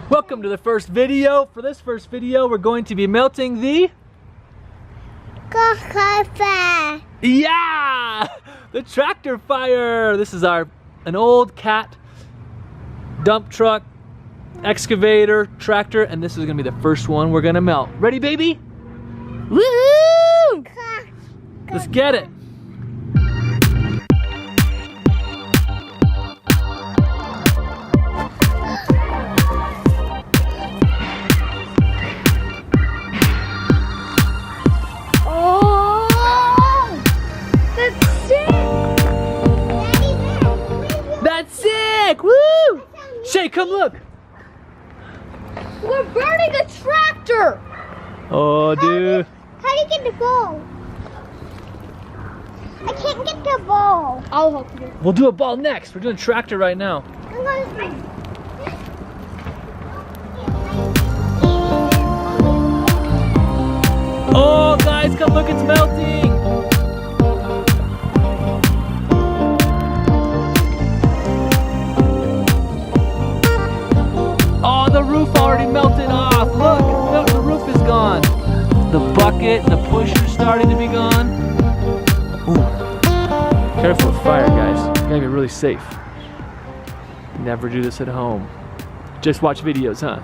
Welcome to the first video. For this first video, we're going to be melting the... Yeah! The tractor fire! This is an old cat dump truck, excavator, tractor, and this is gonna be the first one we're gonna melt. Ready, baby? Woohoo! Let's get it. Woo! Shay, come look! We're burning a tractor! Oh, dude. How do you get the ball? I can't get the ball. I'll help you. We'll do a ball next. We're doing tractor right now. Oh, guys, come look, it's melting! The roof already melted off. Look, the roof is gone. The bucket and the pusher's starting to be gone. Ooh. Careful with fire, guys. You gotta be really safe. Never do this at home. Just watch videos, huh?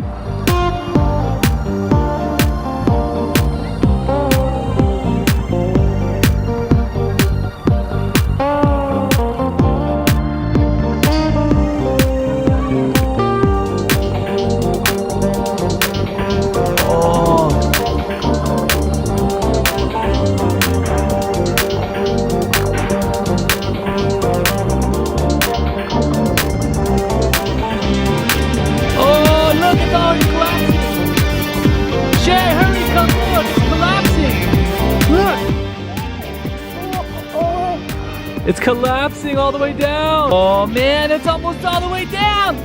It's collapsing all the way down. Oh man, it's almost all the way down.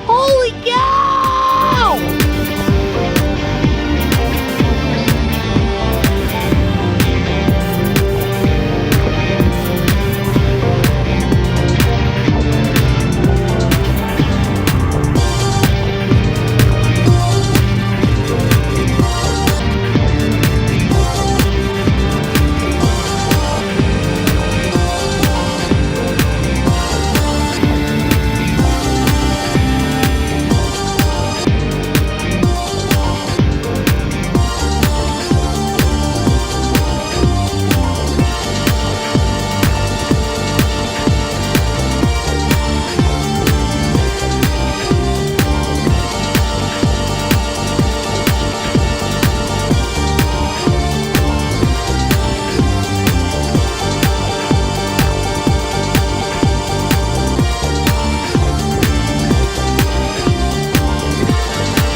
Holy cow!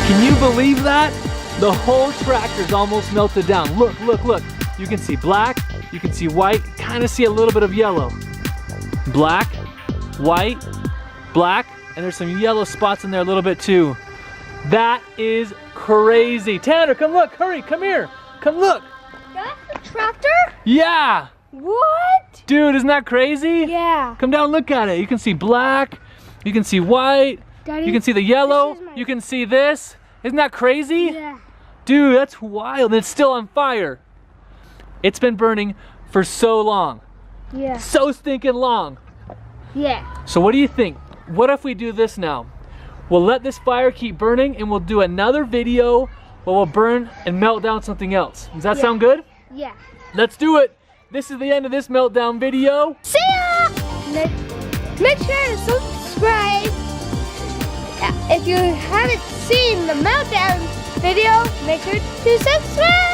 Can you believe that? The whole tractor's almost melted down. Look, look, look. You can see black, you can see white, kind of see a little bit of yellow. Black, white, black, and there's some yellow spots in there a little bit too. That is crazy. Tanner, come look, hurry, come here. Come look. That's the tractor? Yeah. What? Dude, isn't that crazy? Yeah. Come down and look at it. You can see black, you can see white, Daddy, you can see the yellow, you can see this. Isn't that crazy? Yeah. Dude, that's wild. And it's still on fire. It's been burning for so long. Yeah. So stinking long. Yeah. So what do you think? What if we do this now? We'll let this fire keep burning and we'll do another video where we'll burn and melt down something else. Does that sound good? Yeah. Let's do it. This is the end of this meltdown video. See ya! Make sure to subscribe. If you haven't seen the Meltdown video, make sure to subscribe.